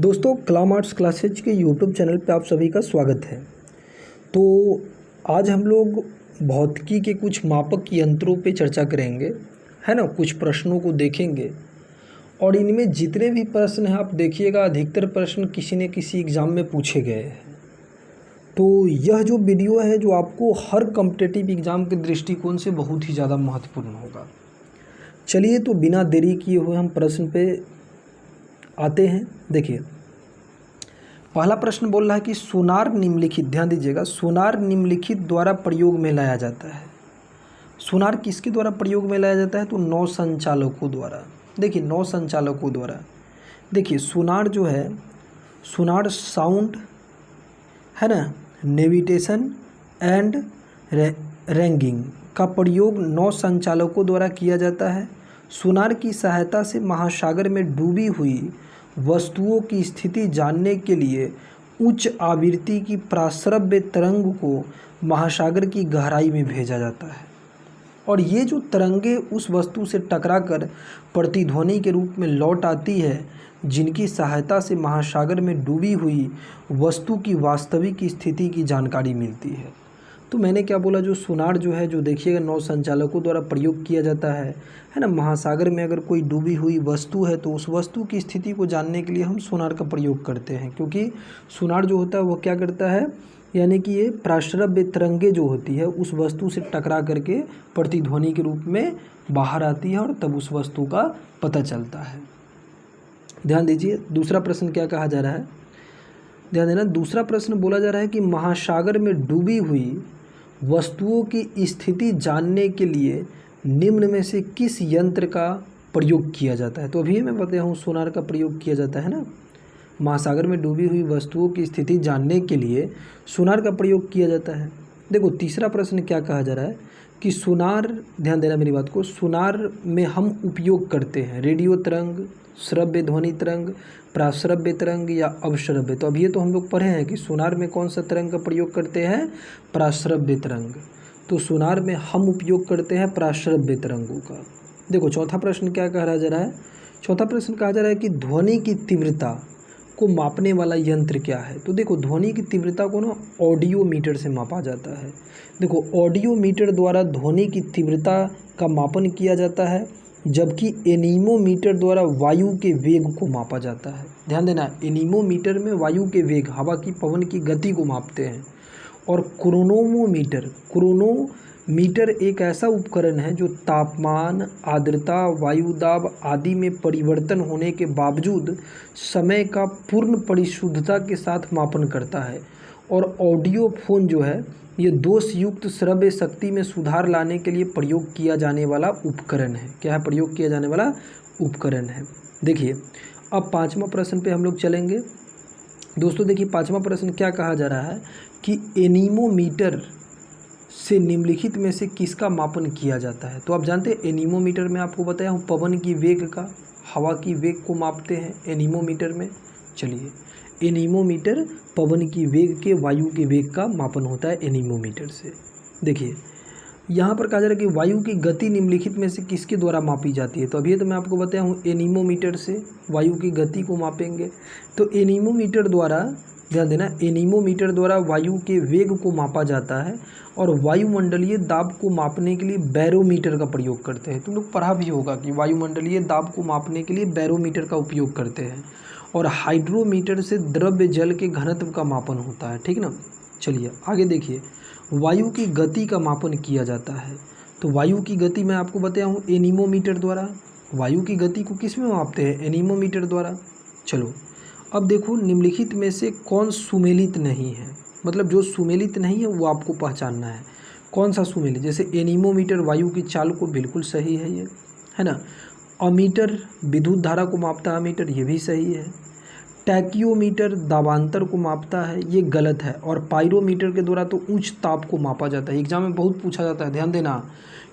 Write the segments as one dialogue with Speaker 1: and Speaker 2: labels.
Speaker 1: दोस्तों claim arts classes के YouTube channel पे आप सभी का स्वागत है। तो आज हम लोग भौतिकी के कुछ मापक यंत्रों पे चर्चा करेंगे, है ना। कुछ प्रश्नों को देखेंगे और इनमें जितने भी प्रश्न हैं आप देखिएगा, अधिकतर प्रश्न किसी न किसी एग्ज़ाम में पूछे गए हैं। तो यह जो वीडियो है जो आपको हर कॉम्पिटिटिव एग्ज़ाम के दृष्टिकोण से बहुत ही ज़्यादा महत्वपूर्ण होगा। चलिए तो बिना देरी किए हुए हम प्रश्न पे आते हैं। देखिए, पहला प्रश्न बोल रहा है कि सोनार निम्नलिखित, ध्यान दीजिएगा, सोनार निम्नलिखित द्वारा प्रयोग में लाया जाता है। सोनार किसके द्वारा प्रयोग में लाया जाता है? तो नौ संचालकों द्वारा। देखिए, नौ संचालकों द्वारा। देखिए, सोनार जो है, सोनार साउंड, है ना, नेविगेशन एंड रैंगिंग का प्रयोग नौ संचालकों द्वारा किया जाता है। सोनार की सहायता से महासागर में डूबी हुई वस्तुओं की स्थिति जानने के लिए उच्च आवृत्ति की प्राश्रव्य तरंग को महासागर की गहराई में भेजा जाता है और ये जो तरंगे उस वस्तु से टकराकर प्रतिध्वनि के रूप में लौट आती है, जिनकी सहायता से महासागर में डूबी हुई वस्तु की वास्तविक स्थिति की जानकारी मिलती है। तो मैंने क्या बोला, जो सोनार जो है, जो देखिएगा नौ संचालकों द्वारा प्रयोग किया जाता है ना। महासागर में अगर कोई डूबी हुई वस्तु है तो उस वस्तु की स्थिति को जानने के लिए हम सोनार का प्रयोग करते हैं, क्योंकि सोनार जो होता है वो क्या करता है, यानी कि ये प्राश्रव्य तरंगे जो होती है उस वस्तु से टकरा करके प्रतिध्वनि के रूप में बाहर आती है और तब उस वस्तु का पता चलता है। ध्यान दीजिए, दूसरा प्रश्न क्या कहा जा रहा है, ध्यान देना। दूसरा प्रश्न बोला जा रहा है कि महासागर में डूबी हुई वस्तुओं की स्थिति जानने के लिए निम्न में से किस यंत्र का प्रयोग किया जाता है? तो अभी मैं बताया हूँ, सोनार का प्रयोग किया जाता है ना। महासागर में डूबी हुई वस्तुओं की स्थिति जानने के लिए सोनार का प्रयोग किया जाता है। देखो, तीसरा प्रश्न क्या कहा जा रहा है कि सोनार, ध्यान देना मेरी बात को, सोनार में हम उपयोग करते हैं रेडियो तरंग, श्रव्य ध्वनि तरंग, प्राश्रव्य तरंग या अवश्रव्य। तो अभी ये तो हम लोग पढ़े हैं कि सोनार में कौन सा तरंग का प्रयोग करते हैं, प्राश्रव्य तरंग। तो सोनार में हम उपयोग करते हैं प्राश्रव्य तरंगों का। देखो, चौथा प्रश्न क्या कहा जा रहा है, चौथा प्रश्न कहा जा रहा है कि ध्वनि की तीव्रता को मापने वाला यंत्र क्या है? तो देखो, ध्वनि की तीव्रता को ना ऑडियो मीटर से मापा जाता है। देखो, ऑडियो मीटर द्वारा ध्वनि की तीव्रता का मापन किया जाता है, जबकि एनीमोमीटर द्वारा वायु के वेग को मापा जाता है। ध्यान देना, एनीमोमीटर में वायु के वेग, हवा की, पवन की गति को मापते हैं। और क्रोनोमीटर एक ऐसा उपकरण है जो तापमान, आर्द्रता, वायु दाब आदि में परिवर्तन होने के बावजूद समय का पूर्ण परिशुद्धता के साथ मापन करता है। और ऑडियो फोन जो है, ये दोष युक्त श्रव्य शक्ति में सुधार लाने के लिए प्रयोग किया जाने वाला उपकरण है। क्या है? प्रयोग किया जाने वाला उपकरण है। देखिए, अब पांचवा प्रश्न पे हम लोग चलेंगे। दोस्तों देखिए, पांचवा प्रश्न क्या कहा जा रहा है कि एनीमोमीटर से निम्नलिखित में से किसका मापन किया जाता है? तो आप जानते हैं, एनीमोमीटर में आपको बताया हूँ पवन की वेग का, हवा की वेग को मापते हैं एनीमोमीटर में। चलिए, एनीमोमीटर पवन की वेग के, वायु के वेग का मापन होता है एनीमोमीटर से। देखिए, यहाँ पर कहा जा रहा है कि वायु की गति निम्नलिखित में से किसके द्वारा मापी जाती है? तो अभी तो मैं आपको बताया हूँ, एनीमोमीटर से वायु की गति को मापेंगे। तो एनीमोमीटर द्वारा, ध्यान देना, एनीमोमीटर द्वारा वायु के वेग को मापा जाता है और वायुमंडलीय दाब को मापने के लिए बैरोमीटर का प्रयोग करते हैं। तुम लोग पढ़ा भी होगा कि वायुमंडलीय दाब को मापने के लिए बैरोमीटर का उपयोग करते हैं। और हाइड्रोमीटर से द्रव्य जल के घनत्व का मापन होता है, ठीक ना। चलिए आगे देखिए, वायु की गति का मापन किया जाता है। तो वायु की गति मैं आपको बताया हूँ एनीमोमीटर द्वारा। वायु की गति को किस में मापते हैं? एनीमोमीटर द्वारा। चलो, अब देखो, निम्नलिखित में से कौन सुमेलित नहीं है? मतलब जो सुमेलित नहीं है वो आपको पहचानना है। कौन सा सुमेलित? जैसे एनीमोमीटर वायु की चाल को, बिल्कुल सही है ये, है ना। अमीटर विद्युत धारा को मापता है, अमीटर, ये भी सही है। टैकियोमीटर दाबांतर को मापता है, ये गलत है। और पायरोमीटर के द्वारा तो उच्च ताप को मापा जाता है। एग्जाम में बहुत पूछा जाता है, ध्यान देना,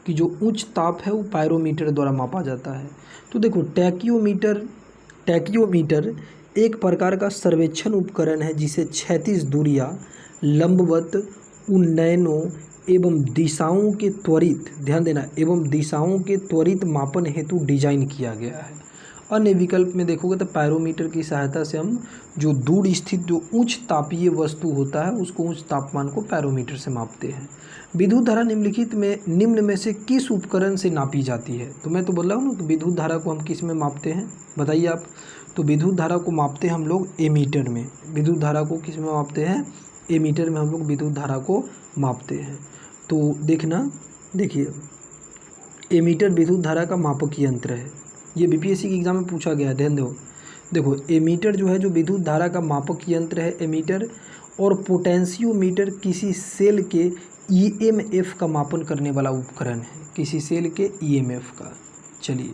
Speaker 1: कि जो उच्च ताप है वो पायरोमीटर द्वारा मापा जाता है। तो देखो, टैकियोमीटर एक प्रकार का सर्वेक्षण उपकरण है जिसे क्षैतिज दूरियां, लंबवत उन्नयनों एवं दिशाओं के त्वरित, ध्यान देना, एवं दिशाओं के त्वरित मापन हेतु डिजाइन किया गया है। अन्य विकल्प में देखोगे तो पैरोमीटर की सहायता से हम जो दूर स्थित जो उच्च तापीय वस्तु होता है उसको उच्च तापमान को पैरोमीटर से मापते हैं। विद्युत धारा निम्नलिखित में निम्न में से किस उपकरण से नापी जाती है? तो मैं तो बोल रहा हूँ ना, तो विद्युत धारा को हम किस में मापते हैं बताइए आप? तो विद्युत धारा को मापते हैं हम लोग एमीटर में। विद्युत धारा को किस में मापते हैं? एमीटर में हम लोग विद्युत धारा को मापते हैं। तो देखना, देखिए एमीटर विद्युत धारा का मापक यंत्र है। ये बीपीएससी के एग्जाम में पूछा गया है, ध्यान दो। देखो एमीटर जो है जो विद्युत धारा का मापक यंत्र है एमीटर, और पोटेंशियोमीटर किसी सेल के ईएमएफ का मापन करने वाला उपकरण है, किसी सेल के ईएमएफ का। चलिए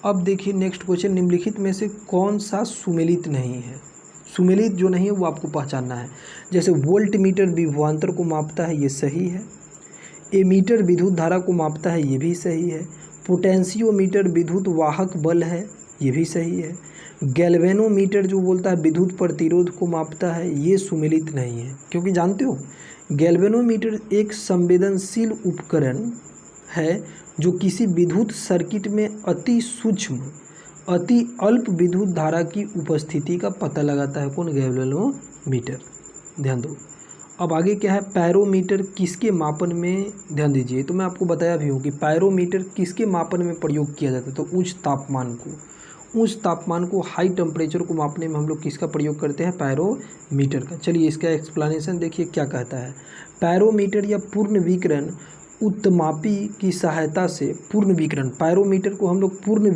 Speaker 1: अब देखिए नेक्स्ट क्वेश्चन, निम्नलिखित में से कौन सा सुमेलित नहीं है? सुमेलित जो नहीं है वो आपको पहचानना है। जैसे वोल्ट मीटर विभवांतर को मापता है, ये सही है। एमीटर विद्युत धारा को मापता है, ये भी सही है। पोटेंशियोमीटर विद्युत वाहक बल है, ये भी सही है। गैल्वेनोमीटर जो बोलता है विद्युत प्रतिरोध को मापता है, ये सुमेलित नहीं है। क्योंकि जानते हो गैल्वेनोमीटर एक संवेदनशील उपकरण है जो किसी विद्युत सर्किट में अति सूक्ष्म अति अल्प विद्युत धारा की उपस्थिति का पता लगाता है। कौन? गैल्वेनोमीटर। ध्यान दो। अब आगे क्या है? पैरोमीटर किसके मापन में, ध्यान दीजिए, तो मैं आपको बताया भी हूँ कि पैरोमीटर किसके मापन में प्रयोग किया जाता है? तो उच्च तापमान को, उच्च तापमान को, हाई टेम्परेचर को मापने में हम लोग किसका प्रयोग करते हैं? पैरोमीटर का। चलिए इसका एक्सप्लेनेशन देखिए क्या कहता है। पैरोमीटर या पूर्ण विकिरण उत्तमापी की सहायता से, पूर्ण विकिरण, पैरोमीटर को हम लोग पूर्ण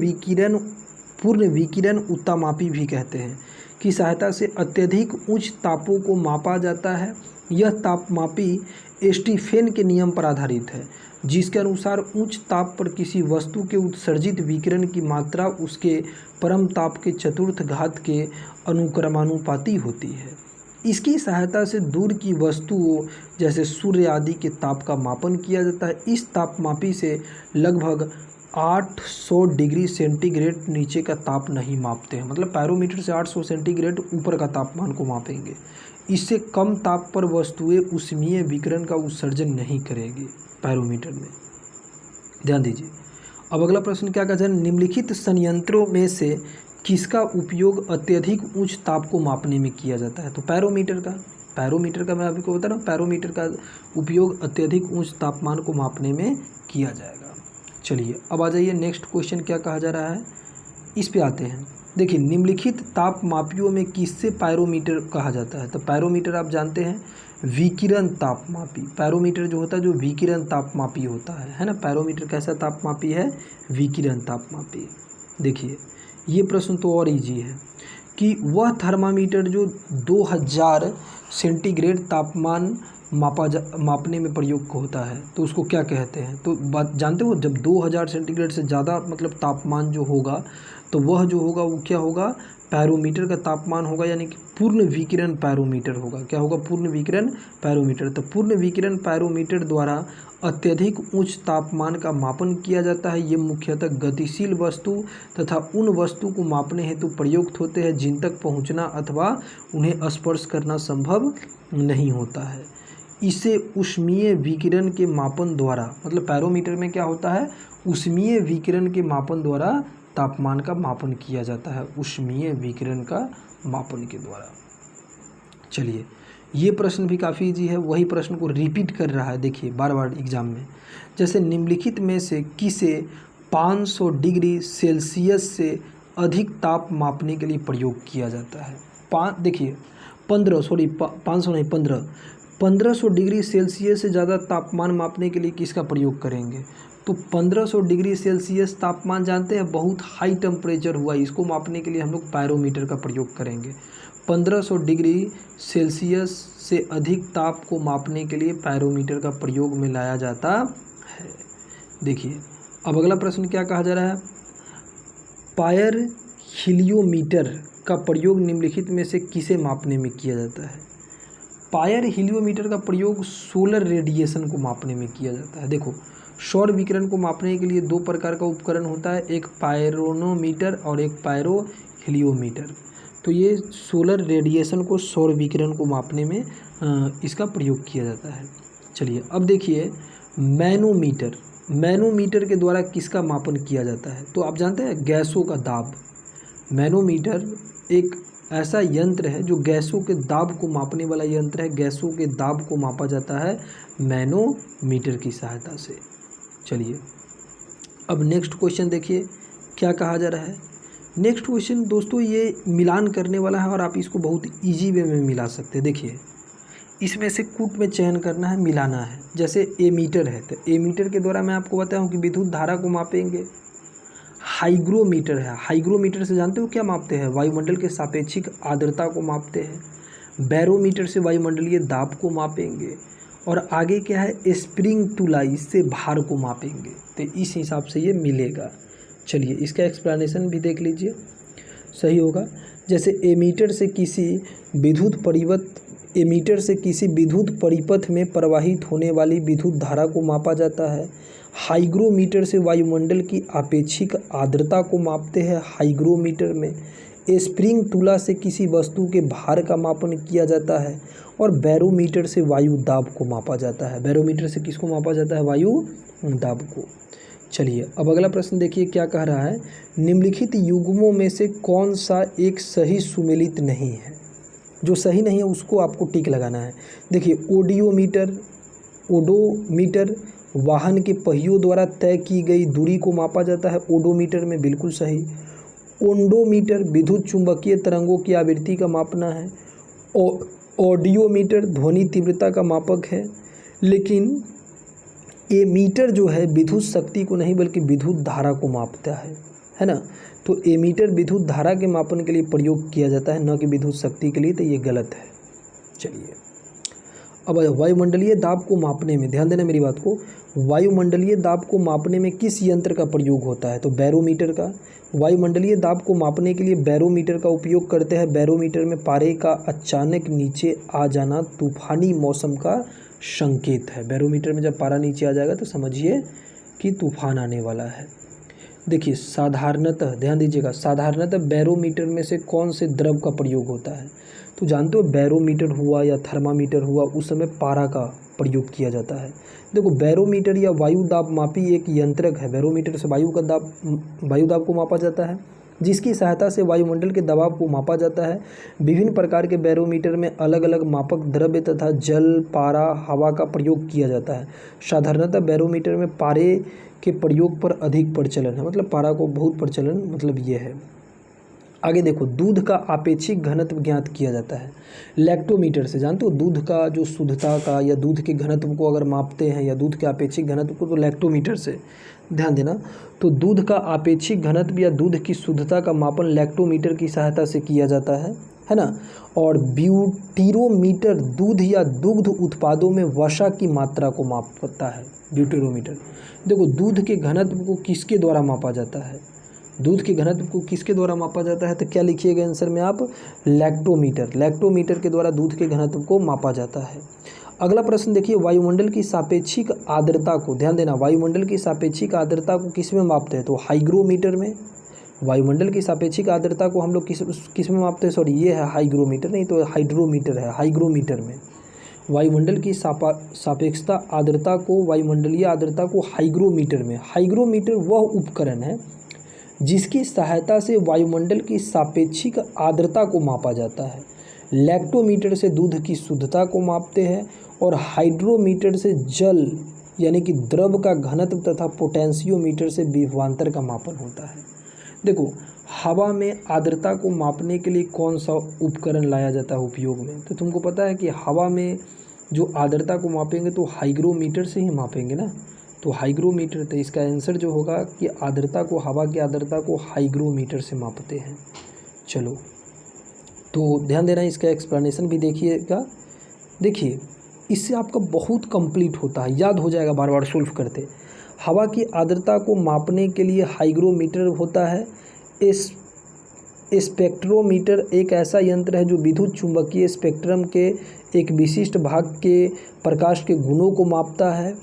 Speaker 1: विकिरण उत्तमापी भी कहते हैं, की सहायता से अत्यधिक उच्च तापों को मापा जाता है। यह तापमापी स्टीफेन के नियम पर आधारित है, जिसके अनुसार उच्च ताप पर किसी वस्तु के उत्सर्जित विकिरण की मात्रा उसके परम ताप के चतुर्थ घात के अनुक्रमानुपाती होती है। इसकी सहायता से दूर की वस्तुओं जैसे सूर्य आदि के ताप का मापन किया जाता है। इस तापमापी से लगभग 800 डिग्री सेंटीग्रेड नीचे का ताप नहीं मापते हैं। मतलब पैरोमीटर से 800 सेंटीग्रेड ऊपर का तापमान को मापेंगे। इससे कम ताप पर वस्तुएं ऊष्मीय विकिरण का उत्सर्जन नहीं करेगी पैरोमीटर में। ध्यान दीजिए। अब अगला प्रश्न क्या कहता है? निम्नलिखित संयंत्रों में से किसका उपयोग अत्यधिक उच्च ताप को मापने में किया जाता है? तो पैरोमीटर का मैं अभी को बता रहा हूँ, पैरोमीटर का उपयोग अत्यधिक उच्च तापमान को मापने में किया जाएगा। चलिए अब आ जाइए नेक्स्ट क्वेश्चन क्या कहा जा रहा है, इस पे आते हैं। देखिए निम्नलिखित ताप मापियों में किससे पैरोमीटर कहा जाता है? तो पैरोमीटर आप जानते हैं विकिरण तापमापी। पैरोमीटर जो होता है जो विकिरण तापमापी होता है ना। पैरोमीटर कैसा तापमापी है? विकिरण तापमापी। देखिए ये प्रश्न तो और इजी है कि वह थर्मामीटर जो 2000 सेंटीग्रेड तापमान मापने में प्रयोग होता है तो उसको क्या कहते हैं? तो बात जानते हो, जब 2000 सेंटीग्रेड से ज़्यादा मतलब तापमान जो होगा तो वह जो होगा वो क्या होगा? पैरोमीटर का तापमान होगा, यानी कि पूर्ण विकिरण पैरोमीटर होगा। क्या होगा? पूर्ण विकिरण पैरोमीटर। तो पूर्ण विकिरण पैरोमीटर द्वारा अत्यधिक उच्च तापमान का मापन किया जाता है। ये मुख्यतः गतिशील वस्तु तथा उन वस्तु को मापने हेतु प्रयुक्त होते हैं जिन तक पहुँचना अथवा उन्हें स्पर्श करना संभव नहीं होता है। इसे ऊष्मीय विकिरण के मापन द्वारा, मतलब पैरोमीटर में क्या होता है? ऊष्मीय विकिरण के मापन द्वारा तापमान का मापन किया जाता है, ऊष्मीय विकिरण का मापन के द्वारा। चलिए ये प्रश्न भी काफ़ी इजी है, वही प्रश्न को रिपीट कर रहा है। देखिए बार बार एग्जाम में, जैसे निम्नलिखित में से किसे 500 डिग्री सेल्सियस से अधिक ताप मापने के लिए प्रयोग किया जाता है? देखिए 1500 डिग्री सेल्सियस से ज़्यादा तापमान मापने के लिए किसका प्रयोग करेंगे? तो 1500 डिग्री सेल्सियस तापमान जानते हैं, बहुत हाई टेम्परेचर हुआ, इसको मापने के लिए हम लोग पैरोमीटर का प्रयोग करेंगे। 1500 डिग्री सेल्सियस से अधिक ताप को मापने के लिए पैरोमीटर का प्रयोग में लाया जाता है। देखिए अब अगला प्रश्न क्या कहा जा रहा है? पायर हीलियोमीटर का प्रयोग निम्नलिखित में से किसे मापने में किया जाता है? पायर हीलियोमीटर का प्रयोग सोलर रेडिएशन को मापने में किया जाता है। देखो सौर विकिरण को मापने के लिए दो प्रकार का उपकरण होता है, एक पायरोनोमीटर और एक पायरो हीलियोमीटर। तो ये सोलर रेडिएशन को, सौर विकिरण को मापने में इसका प्रयोग किया जाता है। चलिए अब देखिए मैनोमीटर के द्वारा किसका मापन किया जाता है? तो आप जानते हैं गैसों का दाब, मैनोमीटर एक ऐसा यंत्र है जो गैसों के दाब को मापने वाला यंत्र है। गैसों के दाब को मापा जाता है मैनोमीटर की सहायता से। चलिए अब नेक्स्ट क्वेश्चन देखिए क्या कहा जा रहा है। नेक्स्ट क्वेश्चन दोस्तों ये मिलान करने वाला है और आप इसको बहुत इजी वे में मिला सकते हैं। देखिए इसमें से कूट में चयन करना है, मिलाना है। जैसे एमीटर है तो एमीटर के द्वारा मैं आपको बताया हूँ कि विद्युत धारा को मापेंगे। हाइग्रोमीटर है, हाइग्रोमीटर से जानते हो क्या मापते हैं? वायुमंडल के सापेक्षिक आर्द्रता को मापते हैं। बैरोमीटर से वायुमंडलीय दाब को मापेंगे। और आगे क्या है? स्प्रिंग टूला, इससे भार को मापेंगे। तो इस हिसाब से ये मिलेगा। चलिए इसका एक्सप्लेनेशन भी देख लीजिए, सही होगा। जैसे एमीटर से किसी विद्युत परिपथ में प्रवाहित होने वाली विद्युत धारा को मापा जाता है। हाइग्रोमीटर से वायुमंडल की आपेक्षिक आर्द्रता को मापते हैं हाइग्रोमीटर में। स्प्रिंग तुला से किसी वस्तु के भार का मापन किया जाता है। और बैरोमीटर से वायु दाब को मापा जाता है। बैरोमीटर से किसको मापा जाता है? वायु दाब को। चलिए अब अगला प्रश्न देखिए क्या कह रहा है। निम्नलिखित युग्मों में से कौन सा एक सही सुमेलित नहीं है? जो सही नहीं है उसको आपको टिक लगाना है। देखिए ओडोमीटर वाहन के पहियों द्वारा तय की गई दूरी को मापा जाता है ओडोमीटर में, बिल्कुल सही। ओंडोमीटर विद्युत चुंबकीय तरंगों की आवृत्ति का मापना है। ऑडियोमीटर ध्वनि तीव्रता का मापक है। लेकिन एमीटर जो है विद्युत शक्ति को नहीं बल्कि विद्युत धारा को मापता है ना। तो एमीटर विद्युत धारा के मापन के लिए प्रयोग किया जाता है, न कि विद्युत शक्ति के लिए, तो ये गलत है। चलिए अब वायुमंडलीय दाब को मापने में ध्यान देना मेरी बात को। वायुमंडलीय दाब को मापने में किस यंत्र का प्रयोग होता है? तो बैरोमीटर का। वायुमंडलीय दाब को मापने के लिए बैरोमीटर का उपयोग करते हैं। बैरोमीटर में पारे का अचानक नीचे आ जाना तूफानी मौसम का संकेत है। बैरोमीटर में जब पारा नीचे आ जाएगा तो समझिए कि तूफान आने वाला है। देखिए साधारणतः ध्यान दीजिएगा, साधारणतः बैरोमीटर में से कौन से द्रव का प्रयोग होता है? तो जानते हो बैरोमीटर हुआ या थर्मामीटर हुआ, उस समय पारा का प्रयोग किया जाता है। देखो बैरोमीटर या वायु दाब मापी एक यंत्रक है। बैरोमीटर से वायु दाब को मापा जाता है, जिसकी सहायता से वायुमंडल के दबाव को मापा जाता है। विभिन्न प्रकार के बैरोमीटर में अलग अलग मापक द्रव्य तथा जल, पारा, हवा का प्रयोग किया जाता है। साधारणतः बैरोमीटर में पारे के प्रयोग पर अधिक प्रचलन है, मतलब पारा को बहुत प्रचलन, मतलब ये है। आगे देखो दूध का आपेक्षिक घनत्व ज्ञात किया जाता है लैक्टोमीटर से। जानते हो दूध का जो शुद्धता का या दूध के घनत्व को अगर मापते हैं या दूध के आपेक्षिक घनत्व को, तो लैक्टोमीटर से। ध्यान देना, तो दूध का आपेक्षिक घनत्व या दूध की शुद्धता का मापन लैक्टोमीटर की सहायता से किया जाता है ना। और ब्यूटीरोमीटर दूध या दुग्ध उत्पादों में वसा की मात्रा को मापता है ब्यूटीरोमीटर। देखो दूध के घनत्व को किसके द्वारा मापा जाता है? दूध के घनत्व को किसके द्वारा मापा जाता है? तो क्या लिखिएगा आंसर में आप? लैक्टोमीटर। लैक्टोमीटर के द्वारा दूध के घनत्व को मापा जाता है। अगला प्रश्न देखिए, वायुमंडल की सापेक्षिक आर्द्रता को, ध्यान देना, वायुमंडल की सापेक्षिक आर्द्रता को किस में मापते हैं? तो हाइग्रोमीटर में। वायुमंडल की सापेक्षिक आर्द्रता को हम लोग किस में मापते हैं? सॉरी ये है हाइग्रोमीटर, नहीं तो हाइड्रोमीटर है। हाइग्रोमीटर में वायुमंडल की सापेक्षता आर्द्रता को, वायुमंडलीय आर्द्रता को हाइग्रोमीटर में। हाइग्रोमीटर वह उपकरण है जिसकी सहायता से वायुमंडल की सापेक्षिक आर्द्रता को मापा जाता है। लैक्टोमीटर से दूध की शुद्धता को मापते हैं और हाइड्रोमीटर से जल यानी कि द्रव का घनत्व तथा पोटेंशियोमीटर से विभवांतर का मापन होता है। देखो हवा में आर्द्रता को मापने के लिए कौन सा उपकरण लाया जाता है उपयोग में? तो तुमको पता है कि हवा में जो आर्द्रता को मापेंगे तो हाइग्रोमीटर से ही मापेंगे ना। तो हाइग्रोमीटर, तो इसका आंसर जो होगा कि आर्द्रता को, हवा की आर्द्रता को हाइग्रोमीटर से मापते हैं। चलो तो ध्यान देना, इसका एक्सप्लेनेशन भी देखिएगा। देखिए इससे आपका बहुत कंप्लीट होता है, याद हो जाएगा बार बार सोल्व करते। हवा की आर्द्रता को मापने के लिए हाइग्रोमीटर होता है। स्पेक्ट्रोमीटर एक ऐसा यंत्र है जो विद्युत चुंबकीय स्पेक्ट्रम के एक विशिष्ट भाग के प्रकाश के गुणों को मापता है।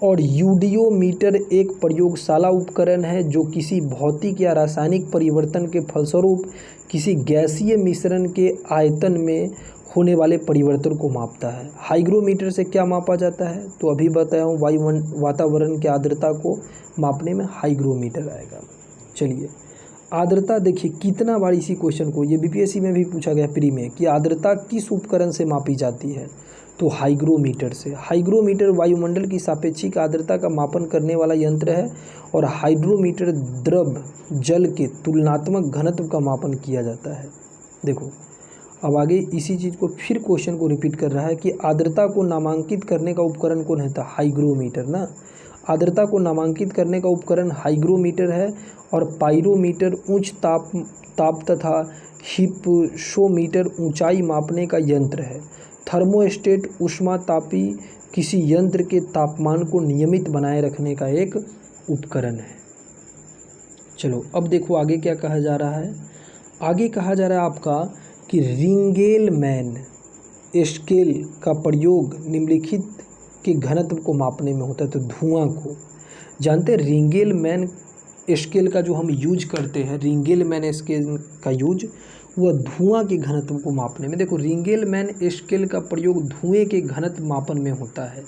Speaker 1: और यूडियोमीटर एक प्रयोगशाला उपकरण है जो किसी भौतिक या रासायनिक परिवर्तन के फलस्वरूप किसी गैसीय मिश्रण के आयतन में होने वाले परिवर्तन को मापता है। हाइग्रोमीटर से क्या मापा जाता है? तो अभी बताया हूँ, वातावरण की आर्द्रता को मापने में हाइग्रोमीटर आएगा। चलिए आर्द्रता देखिए कितना बार इसी क्वेश्चन को, ये बीपीएससी में भी पूछा गया प्री में, कि आर्द्रता किस उपकरण से मापी जाती है, तो हाइग्रोमीटर से। हाइग्रोमीटर वायुमंडल की सापेक्षिक आर्द्रता का मापन करने वाला यंत्र है, और हाइड्रोमीटर द्रव जल के तुलनात्मक घनत्व का मापन किया जाता है। देखो अब आगे इसी चीज़ को फिर क्वेश्चन को रिपीट कर रहा है कि आर्द्रता को नामांकित करने का उपकरण कौन है, तो हाइग्रोमीटर ना। आर्द्रता को नामांकित करने का उपकरण हाइग्रोमीटर है, और पाइरोमीटर उच्च ताप तथा हिप्सोमीटर ऊंचाई मापने का यंत्र है। थर्मोस्टेट ऊष्मातापी किसी यंत्र के तापमान को नियमित बनाए रखने का एक उपकरण है। चलो अब देखो आगे क्या कहा जा रहा है। आगे कहा जा रहा है आपका कि रिंगेलमैन स्केल का प्रयोग निम्नलिखित के घनत्व को मापने में होता है, तो धुआं को जानते हैं। रिंगेलमैन स्केल का जो हम यूज करते हैं, रिंगेलमैन स्केल का यूज वह धुआं के घनत्व को मापने में। देखो रिंगेलमैन स्केल का प्रयोग धुएं के घनत्व मापन में होता है।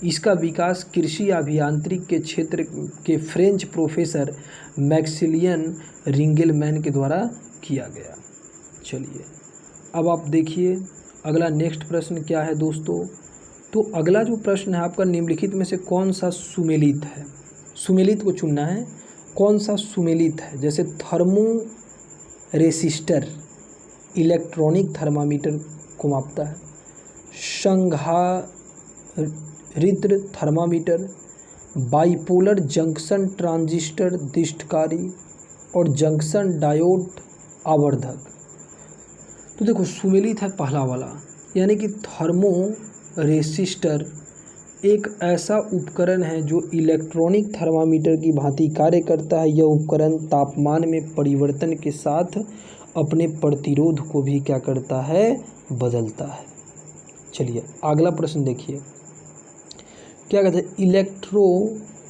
Speaker 1: इसका विकास कृषि अभियांत्रिक के क्षेत्र के फ्रेंच प्रोफेसर मैक्सिलियन रिंगेलमैन के द्वारा किया गया। चलिए अब आप देखिए अगला नेक्स्ट प्रश्न क्या है दोस्तों। तो अगला जो प्रश्न है आपका, निम्नलिखित में से कौन सा सुमेलित है। सुमेलित को चुनना है, कौन सा सुमेलित है। जैसे थर्मो रेसिस्टर इलेक्ट्रॉनिक थर्मामीटर को मापता है, संधारित्र थर्मामीटर, बाइपोलर जंक्शन ट्रांजिस्टर दृष्टिकारी, और जंक्शन डायोड आवर्धक। तो देखो सुमेलित है पहला वाला, यानी कि थर्मो रेसिस्टर एक ऐसा उपकरण है जो इलेक्ट्रॉनिक थर्मामीटर की भांति कार्य करता है। यह उपकरण तापमान में परिवर्तन के साथ अपने प्रतिरोध को भी क्या करता है, बदलता है। चलिए अगला प्रश्न देखिए क्या कहते हैं।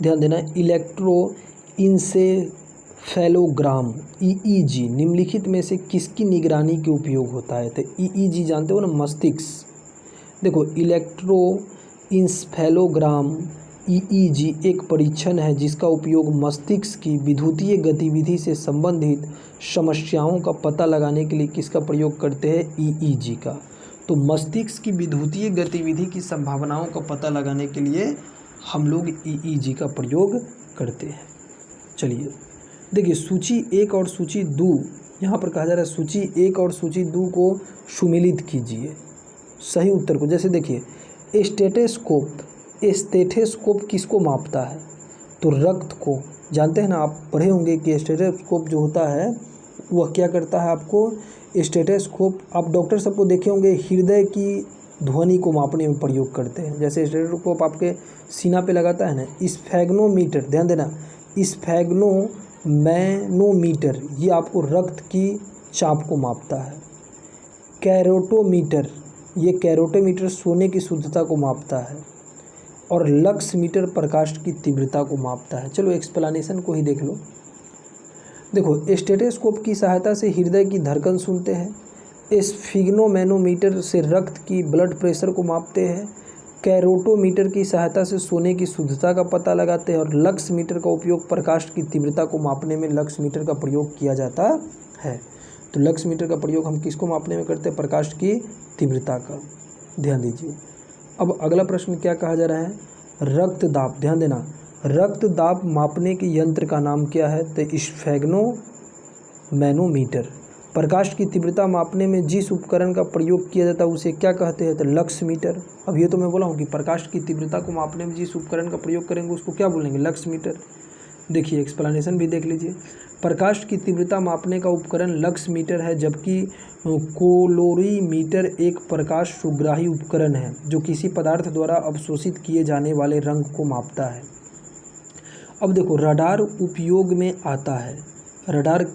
Speaker 1: ध्यान देना, इलेक्ट्रो इंसेफेलोग्राम ईईजी निम्नलिखित में से किसकी निगरानी के उपयोग होता है। तो ईईजी जानते हो ना, मस्तिष्क। देखो इलेक्ट्रो इंसेफेलोग्राम ईईजी एक परीक्षण है जिसका उपयोग मस्तिष्क की विद्युतीय गतिविधि से संबंधित समस्याओं का पता लगाने के लिए किसका प्रयोग करते हैं, ईईजी का। तो मस्तिष्क की विद्युतीय गतिविधि की संभावनाओं का पता लगाने के लिए हम लोग ईईजी का प्रयोग करते हैं। चलिए देखिए सूची 1 और सूची 2, यहाँ पर कहा जा रहा है सूची 1 और सूची 2 को सुमेलित कीजिए सही उत्तर को। जैसे देखिए स्टेथोस्कोप किसको मापता है, तो रक्त को। जानते हैं ना, आप पढ़े होंगे कि स्टेथोस्कोप जो होता है वह क्या करता है आपको। स्टेथोस्कोप आप डॉक्टर सबको देखे होंगे हृदय की ध्वनि को मापने में प्रयोग करते हैं। जैसे स्टेथोस्कोप आपके सीना पे लगाता है ना। स्फेग्नोमीटर, ध्यान देना, स्फेग्नोमैनोमीटर ये आपको रक्त की चाप को मापता है। कैरोटोमीटर, ये कैरोटोमीटर सोने की शुद्धता को मापता है। और लक्स मीटर प्रकाश की तीव्रता को मापता है। चलो एक्सप्लेनेशन को ही देख लो। देखो स्टेथोस्कोप की सहायता से हृदय की धड़कन सुनते हैं। स्फिग्नोमैनोमीटर से रक्त की ब्लड प्रेशर को मापते हैं। कैरोटोमीटर की सहायता से सोने की शुद्धता का पता लगाते हैं। और लक्स मीटर का उपयोग प्रकाश की तीव्रता को मापने में लक्स मीटर का प्रयोग किया जाता है। तो लक्स मीटर का प्रयोग हम किसको मापने में करते हैं, प्रकाश की तीव्रता का। ध्यान दीजिए। अब अगला प्रश्न क्या कहा जा रहा है, रक्तदाब। ध्यान देना, रक्तदाब मापने के यंत्र का नाम क्या है, तो स्फेग्नोमैनोमीटर। प्रकाश की तीव्रता मापने में जिस उपकरण का प्रयोग किया जाता है उसे क्या कहते हैं, तो लक्स मीटर। अब ये तो मैं बोला हूँ कि प्रकाश की तीव्रता को मापने में जिस उपकरण का प्रयोग करेंगे उसको क्या बोलेंगे, लक्स मीटर। देखिए एक्सप्लेनेशन भी देख लीजिए। प्रकाश की तीव्रता मापने का उपकरण लक्स मीटर है, जबकि कोलोरीमीटर एक प्रकाश सुग्राही उपकरण है जो किसी पदार्थ द्वारा अवशोषित किए जाने वाले रंग को मापता है। अब देखो रडार उपयोग में आता है। रडार,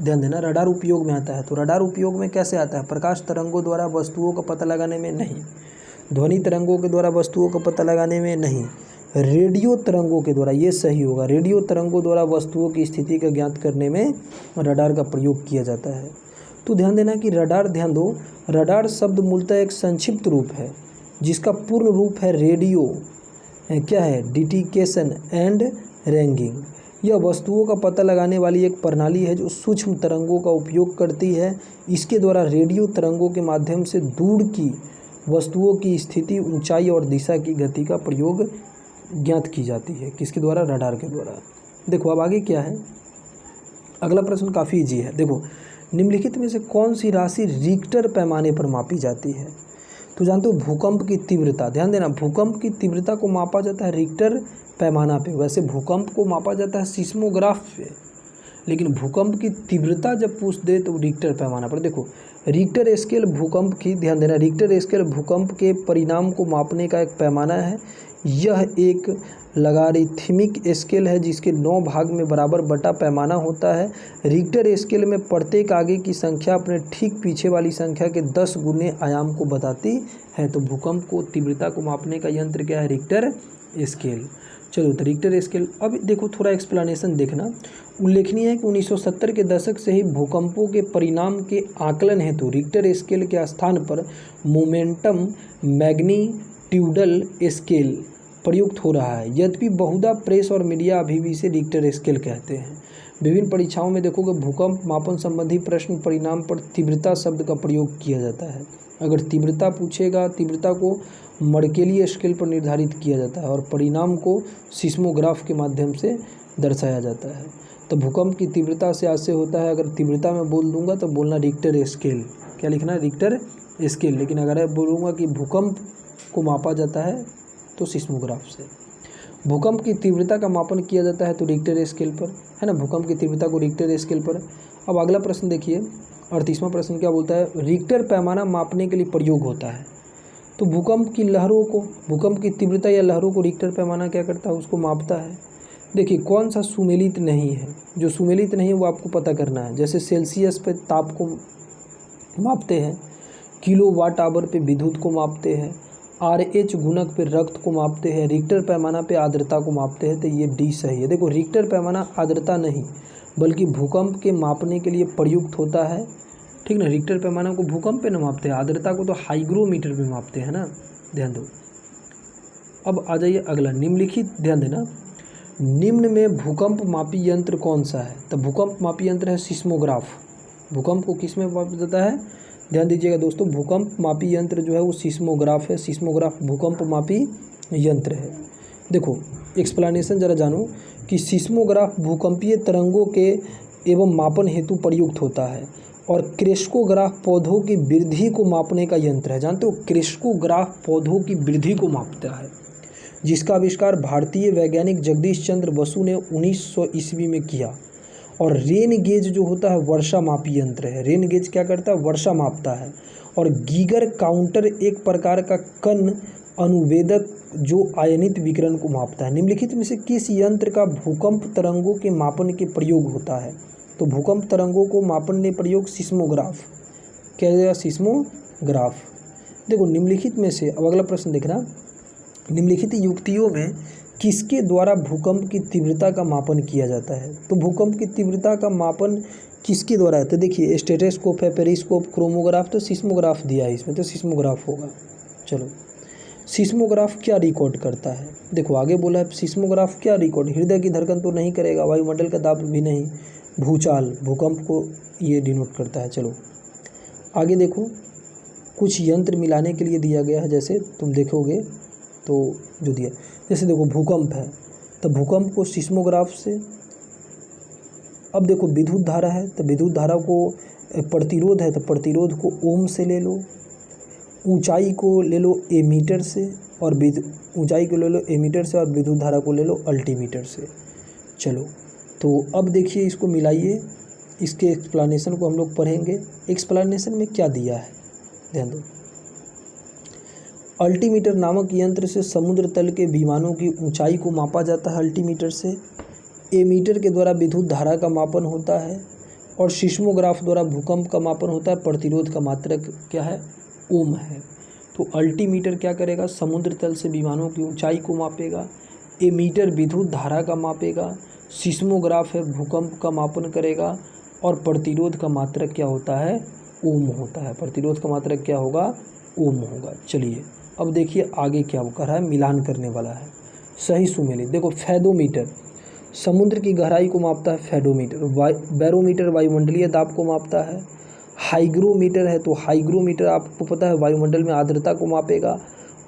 Speaker 1: ध्यान देना, रडार उपयोग में आता है। तो रडार उपयोग में कैसे आता है, प्रकाश तरंगों द्वारा वस्तुओं का पता लगाने में नहीं, ध्वनि तरंगों के द्वारा वस्तुओं का पता लगाने में नहीं, रेडियो तरंगों के द्वारा, ये सही होगा, रेडियो तरंगों द्वारा वस्तुओं की स्थिति का ज्ञात करने में रडार का प्रयोग किया जाता है। तो ध्यान देना कि रडार, ध्यान दो, रडार शब्द मूलतः एक संक्षिप्त रूप है जिसका पूर्ण रूप है रेडियो क्या है, डिटेक्शन एंड रैंगिंग। यह वस्तुओं का पता लगाने वाली एक प्रणाली है जो सूक्ष्म तरंगों का उपयोग करती है। इसके द्वारा रेडियो तरंगों के माध्यम से दूर की वस्तुओं की स्थिति, ऊंचाई और दिशा की गति का प्रयोग ज्ञात की जाती है। किसके द्वारा? रडार के द्वारा। देखो अब आगे क्या है, अगला प्रश्न काफ़ी ईजी है। देखो, निम्नलिखित में से कौन सी राशि रिक्टर पैमाने पर मापी जाती है? तो जानते हो भूकंप की तीव्रता, ध्यान देना, भूकंप की तीव्रता को मापा जाता है रिक्टर पैमाना पे। वैसे भूकंप को मापा जाता है सिस्मोग्राफ पे, लेकिन भूकंप की तीव्रता जब पूछ दे तो रिक्टर पैमाना पर। देखो रिक्टर स्केल भूकंप की, ध्यान देना, रिक्टर स्केल भूकंप के परिणाम को मापने का एक पैमाना है। यह एक लॉगरिथमिक स्केल है जिसके 9 भाग में बराबर बटा पैमाना होता है। रिक्टर स्केल में प्रत्येक आगे की संख्या अपने ठीक पीछे वाली संख्या के 10 गुने आयाम को बताती है। तो भूकंप को तीव्रता को मापने का यंत्र क्या है? Richter scale. चलो तो रिक्टर स्केल। अब देखो थोड़ा एक्सप्लेनेशन देखना। उल्लेखनीय है कि 1970 के दशक से ही भूकंपों के परिणाम के आकलन हेतु रिक्टर स्केल के स्थान पर मोमेंटम मैग्नीट्यूडल स्केल प्रयुक्त हो रहा है। यद्यपि बहुधा प्रेस और मीडिया अभी भी इसे रिक्टर स्केल कहते हैं। विभिन्न परीक्षाओं में देखोगे भूकंप मापन संबंधी प्रश्न परिणाम पर तीव्रता शब्द का प्रयोग किया जाता है। अगर तीव्रता पूछेगा, तीव्रता को मर्केली स्केल पर निर्धारित किया जाता है और परिणाम को सिस्मोग्राफ के माध्यम से दर्शाया जाता है। तो भूकंप की तीव्रता से आज से होता है, अगर तीव्रता में बोल दूंगा तो बोलना रिक्टर स्केल। क्या लिखना है? Richter scale. लेकिन अगर बोलूँगा कि भूकंप को मापा जाता है तो सिस्मोग्राफ से। भूकंप की तीव्रता का मापन किया जाता है तो रिक्टर स्केल पर, है ना, भूकंप की तीव्रता को रिक्टर स्केल पर। अब अगला प्रश्न देखिए, 38वां प्रश्न क्या बोलता है? रिक्टर पैमाना मापने के लिए प्रयोग होता है। तो भूकंप की लहरों को, भूकंप की तीव्रता या लहरों को रिक्टर पैमाना क्या करता है? उसको मापता है। देखिए कौन सा सुमेलित नहीं है, जो सुमेलित नहीं है वो आपको पता करना है। जैसे सेल्सियस पे ताप को मापते हैं, किलो वाट आवर पे विद्युत को मापते हैं, RH गुणक पे रक्त को मापते हैं, रिक्टर पैमाना पे आर्द्रता को मापते हैं। तो ये डी सही है। देखो रिक्टर पैमाना आर्द्रता नहीं बल्कि भूकंप के मापने के लिए प्रयुक्त होता है, ठीक ना। रिक्टर पैमाना को भूकंप पे न मापते हैं, आर्द्रता को तो हाइग्रोमीटर पे मापते हैं ना, ध्यान दो। अब आ जाइए अगला, निम्नलिखित, ध्यान देना, निम्न में भूकंप मापी यंत्र कौन सा है? तो भूकंप मापी यंत्र है सिस्मोग्राफ। भूकंप को किस में मापा जाता है? ध्यान दीजिएगा दोस्तों, भूकंप मापी यंत्र जो है वो सिस्मोग्राफ है। सिस्मोग्राफ भूकंप मापी यंत्र है। देखो एक्सप्लेनेशन जरा जानो कि सिस्मोग्राफ भूकंपीय तरंगों के एवं मापन हेतु प्रयुक्त होता है और क्रेस्कोग्राफ पौधों की वृद्धि को मापने का यंत्र है। जानते हो क्रेस्कोग्राफ पौधों की वृद्धि को मापता है, जिसका आविष्कार भारतीय वैज्ञानिक जगदीश चंद्र बसु ने 1900 ईस्वी में किया। और रेन गेज जो होता है वर्षा मापी यंत्र है। रेन गेज क्या करता है? वर्षा मापता है। और गीगर काउंटर एक प्रकार का कण अनुवेदक जो आयनित विकिरण को मापता है। निम्नलिखित में से किस यंत्र का भूकंप तरंगों के मापन के प्रयोग होता है? तो भूकंप तरंगों को मापन में प्रयोग सिस्मोग्राफ। क्या जाएगा? सिस्मोग्राफ। देखो निम्नलिखित में से, अब अगला प्रश्न देखना, निम्नलिखित युक्तियों में किसके द्वारा भूकंप की तीव्रता का मापन किया जाता है? तो भूकंप की तीव्रता का मापन किसके द्वारा है? तो देखिए स्टेथोस्कोप है, पेरिस्कोप, क्रोमोग्राफ, तो सिस्मोग्राफ दिया है इसमें, तो सिस्मोग्राफ होगा। चलो सिस्मोग्राफ क्या रिकॉर्ड करता है? देखो आगे बोला है सिस्मोग्राफ क्या रिकॉर्ड, हृदय की धड़कन तो नहीं करेगा, वायुमंडल का दाब भी नहीं, भूचाल, भूकंप को ये डिनोट करता है। चलो आगे देखो, कुछ यंत्र मिलाने के लिए दिया गया है, जैसे तुम देखोगे तो जो दिया, जैसे देखो भूकंप है तो भूकंप को सिस्मोग्राफ से। अब देखो विद्युत धारा है तो विद्युत धारा को, प्रतिरोध है तो प्रतिरोध को ओम से ले लो, ऊंचाई को ले लो एमीटर से, और ऊंचाई को ले लो एमीटर से, और विद्युत धारा को ले लो अल्टीमीटर से। चलो तो अब देखिए इसको मिलाइए, इसके एक्सप्लेनेशन को हम लोग पढ़ेंगे। एक्सप्लेनेशन में क्या दिया है ध्यान दो। अल्टीमीटर नामक यंत्र से समुद्र तल के विमानों की ऊंचाई को मापा जाता है अल्टीमीटर से। एमीटर के द्वारा विद्युत धारा का मापन होता है, और सिस्मोग्राफ द्वारा भूकंप का मापन होता है। प्रतिरोध का मात्रक क्या है? ओम है। तो अल्टीमीटर क्या करेगा? समुद्र तल से विमानों की ऊंचाई को मापेगा। एमीटर विद्युत धारा का मापेगा। सिस्मोग्राफ है भूकंप का मापन करेगा। और प्रतिरोध का मात्रक क्या होता है? ओम होता है। प्रतिरोध का मात्रक क्या होगा? ओम होगा। चलिए अब देखिए आगे क्या कर रहा है, मिलान करने वाला है। सही सुमेलित। देखो फेदोमीटर, समुद्र की गहराई को मापता है फेडोमीटर। बैरोमीटर वायुमंडलीय दाब को मापता है। हाइग्रोमीटर है तो हाइग्रोमीटर आपको पता है वायुमंडल में आर्द्रता को मापेगा।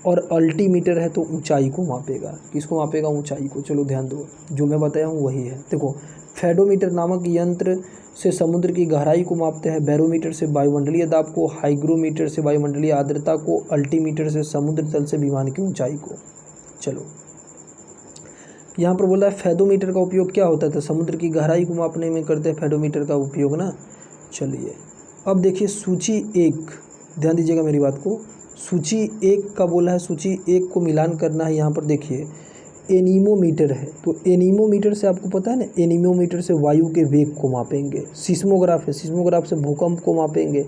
Speaker 1: और अल्टीमीटर है तो ऊंचाई को मापेगा। किसको मापेगा? ऊंचाई को। चलो ध्यान दो, जो मैं बताया हूँ वही है। देखो, फेडोमीटर नामक यंत्र से समुद्र की गहराई को मापते हैं, बैरोमीटर से वायुमंडलीय दाब को, हाइग्रोमीटर से वायुमंडलीय आर्द्रता को, अल्टीमीटर से समुद्र तल से विमान की ऊंचाई को। चलो, यहाँ पर बोला है फेडोमीटर का उपयोग क्या होता है, तो समुद्र की गहराई को मापने में करते हैं फेडोमीटर का उपयोग ना। चलिए, अब देखिए सूची 1, ध्यान दीजिएगा मेरी बात को। सूची 1 का बोला है, सूची 1 को मिलान करना है। यहाँ पर देखिए एनीमोमीटर है, तो एनीमोमीटर से आपको पता है ना, एनीमोमीटर से वायु के वेग को मापेंगे। सिस्मोग्राफ है, सिस्मोग्राफ से भूकंप को मापेंगे।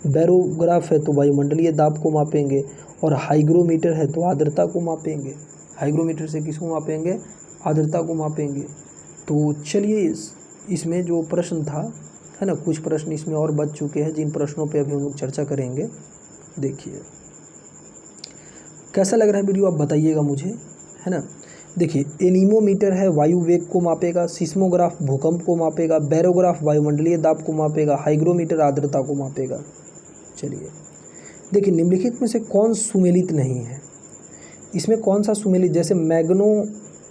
Speaker 1: बैरोग्राफ है तो वायुमंडलीय दाब को मापेंगे। और हाइग्रोमीटर है तो आर्द्रता को मापेंगे। हाइग्रोमीटर से किसको मापेंगे? आर्द्रता को मापेंगे। तो चलिए, इसमें जो प्रश्न था है ना, कुछ प्रश्न इसमें और बच चुके हैं, जिन प्रश्नों पे अभी हम लोग चर्चा करेंगे। देखिए कैसा लग रहा है वीडियो, आप बताइएगा मुझे, है ना। देखिए, एनीमोमीटर है वायु वेग को मापेगा, सिस्मोग्राफ भूकंप को मापेगा, बैरोग्राफ वायुमंडलीय दाब को मापेगा, हाइग्रोमीटर आर्द्रता को मापेगा। चलिए देखिए, निम्नलिखित में से कौन सुमेलित नहीं है? इसमें कौन सा सुमेलित, जैसे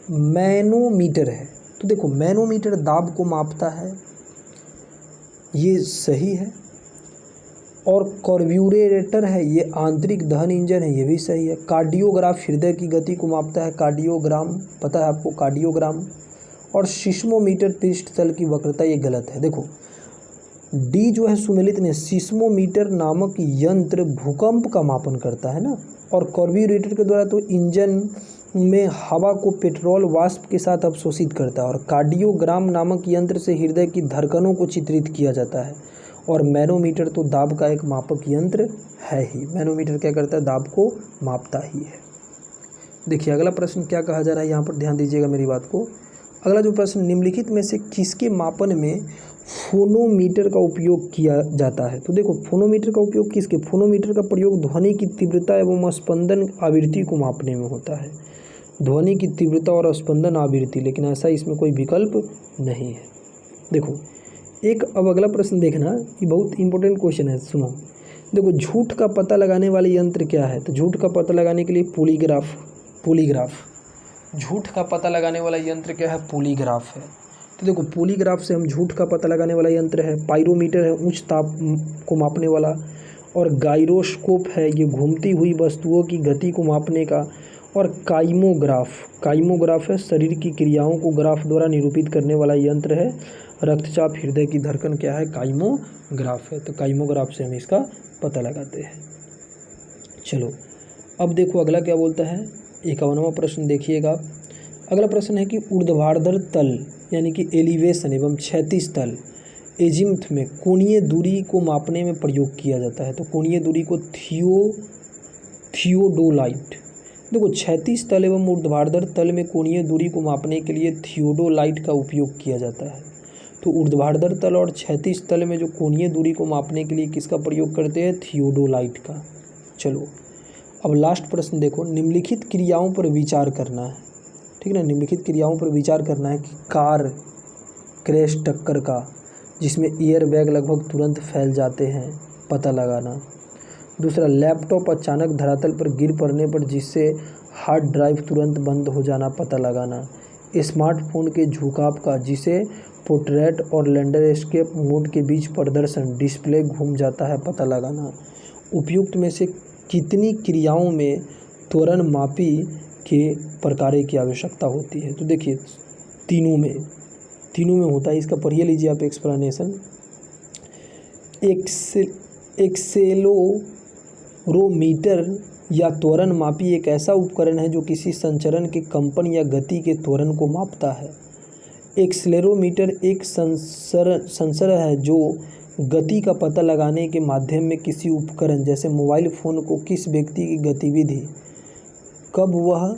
Speaker 1: मैनोमीटर है, तो देखो मैनोमीटर दाब को मापता है, ये सही है। और कार्ब्यूरेटर है, ये आंतरिक दहन इंजन है, ये भी सही है। कार्डियोग्राफ हृदय की गति को मापता है, कार्डियोग्राम पता है आपको, कार्डियोग्राम। और सिस्मोमीटर पृष्ठ तल की वक्रता, ये गलत है। देखो डी जो है सुमेलित ने, सिस्मोमीटर नामक यंत्र भूकंप का मापन करता है ना। और कार्ब्यूरेटर के द्वारा तो इंजन में हवा को पेट्रोल वाष्प के साथ अवशोषित करता है। और कार्डियोग्राम नामक यंत्र से हृदय की धड़कनों को चित्रित किया जाता है। और मैनोमीटर तो दाब का एक मापक यंत्र है ही। मैनोमीटर क्या करता है? दाब को मापता ही है। देखिए अगला प्रश्न क्या कहा जा रहा है, यहाँ पर ध्यान दीजिएगा मेरी बात को। अगला जो प्रश्न, निम्नलिखित में से किसके मापन में फोनोमीटर का उपयोग किया जाता है? तो देखो फोनोमीटर का उपयोग किसके? फोनोमीटर का प्रयोग ध्वनि की तीव्रता एवं स्पंदन आवृत्ति को मापने में होता है। ध्वनि की तीव्रता और स्पंदन आवृत्ति, लेकिन ऐसा इसमें कोई विकल्प नहीं है। देखो एक, अब अगला प्रश्न देखना, ये बहुत इंपॉर्टेंट क्वेश्चन है, सुनो। देखो झूठ का पता लगाने वाले यंत्र क्या है? तो झूठ का पता लगाने के लिए पॉलीग्राफ। झूठ का पता लगाने वाला यंत्र क्या है? पॉलीग्राफ है। तो देखो पॉलीग्राफ से हम झूठ का पता लगाने वाला यंत्र है। पायरोमीटर है, उच्च ताप को मापने वाला। और गायरोस्कोप है, ये घूमती हुई वस्तुओं की गति को मापने का। और काइमोग्राफ है, शरीर की क्रियाओं को ग्राफ द्वारा निरूपित करने वाला यंत्र है। रक्तचाप, हृदय की धड़कन क्या है? काइमोग्राफ है। तो काइमोग्राफ से हम इसका पता लगाते हैं। चलो अब देखो अगला क्या बोलता है, 51वां प्रश्न देखिएगा। अगला प्रश्न है कि ऊर्ध्वाधर तल यानी कि एलिवेशन एवं क्षैतिज तल एजिम्थ में कोणीय दूरी को मापने में प्रयोग किया जाता है। तो कोणीय दूरी को थियोडोलाइट। देखो क्षैतिज तल एवं ऊर्ध्वाधर तल में कोणीय दूरी को मापने के लिए थियोडोलाइट का उपयोग किया जाता है। तो ऊर्ध्वाधर तल और क्षैतिज तल में जो कोणीय दूरी को मापने के लिए किसका प्रयोग करते हैं? थियोडोलाइट का। चलो अब लास्ट प्रश्न देखो, निम्नलिखित क्रियाओं पर विचार करना है, ठीक है ना। निम्नलिखित क्रियाओं पर विचार करना है कि कार क्रैश टक्कर का, जिसमें एयर बैग लगभग तुरंत फैल जाते हैं, पता लगाना। दूसरा, लैपटॉप अचानक धरातल पर गिर पड़ने पर जिससे हार्ड ड्राइव तुरंत बंद हो जाना, पता लगाना। स्मार्टफोन के झुकाव का, जिसे पोर्ट्रेट और लैंडस्केप मोड के बीच प्रदर्शन डिस्प्ले घूम जाता है, पता लगाना। उपयुक्त में से कितनी क्रियाओं में त्वरण मापी के प्रकार्य की आवश्यकता होती है? तो देखिए तीनों में होता है। इसका पढ़िए लीजिए आप एक्सप्लेनेशन। एक्सेलेरोमीटर या त्वरण मापी एक ऐसा उपकरण है जो किसी संचरण के कंपन या गति के त्वरण को मापता है। एक्सेलेरोमीटर एक सेंसर है जो गति का पता लगाने के माध्यम में किसी उपकरण जैसे मोबाइल फ़ोन को किस व्यक्ति की गतिविधि, कब वह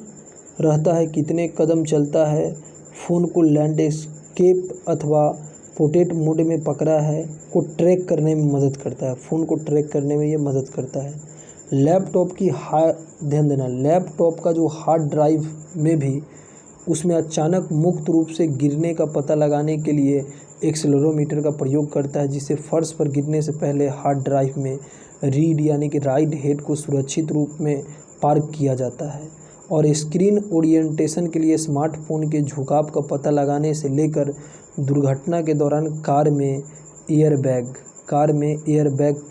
Speaker 1: रहता है, कितने कदम चलता है, फ़ोन को लैंडस्केप अथवा पोर्ट्रेट मोड में पकड़ा है, को ट्रैक करने में मदद करता है। फ़ोन को ट्रैक करने में ये मदद करता है। लैपटॉप की ध्यान देना, लैपटॉप का जो हार्ड ड्राइव में भी उसमें अचानक मुक्त रूप से गिरने का पता लगाने के लिए एक्सेलेरोमीटर का प्रयोग करता है, जिसे फर्श पर गिरने से पहले हार्ड ड्राइव में रीड यानी कि राइट हेड को सुरक्षित रूप में पार्क किया जाता है। और स्क्रीन ओरिएंटेशन के लिए स्मार्टफोन के झुकाव का पता लगाने से लेकर दुर्घटना के दौरान कार में एयरबैग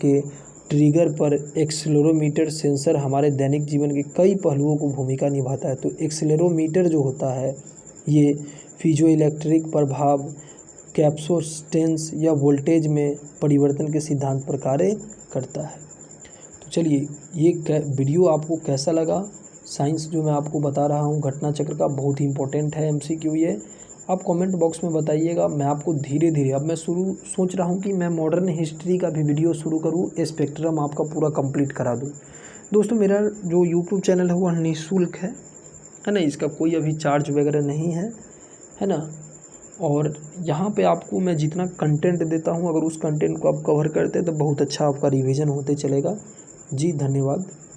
Speaker 1: के ट्रिगर पर एक्सेलेरोमीटर सेंसर हमारे दैनिक जीवन के कई पहलुओं को भूमिका निभाता है। तो एक्सेलेरोमीटर जो होता है ये पीजोइलेक्ट्रिक प्रभाव, कैपेसिटेंस या वोल्टेज में परिवर्तन के सिद्धांत पर कार्य करता है। तो चलिए, ये वीडियो आपको कैसा लगा? साइंस जो मैं आपको बता रहा हूँ घटना चक्र का, बहुत ही इंपॉर्टेंट है, MCQ ये। आप कमेंट बॉक्स में बताइएगा। मैं आपको धीरे धीरे, अब मैं सोच रहा हूँ कि मैं मॉडर्न हिस्ट्री का भी वीडियो शुरू करूँ, स्पेक्ट्रम आपका पूरा कंप्लीट करा दूँ। दोस्तों, मेरा जो यूट्यूब चैनल है वह निःशुल्क है ना, इसका कोई अभी चार्ज वगैरह नहीं है ना। और यहाँ पे आपको मैं जितना कंटेंट देता हूँ, अगर उस कंटेंट को आप कवर करते हैं तो बहुत अच्छा आपका रिवीजन होते चलेगा। जी धन्यवाद।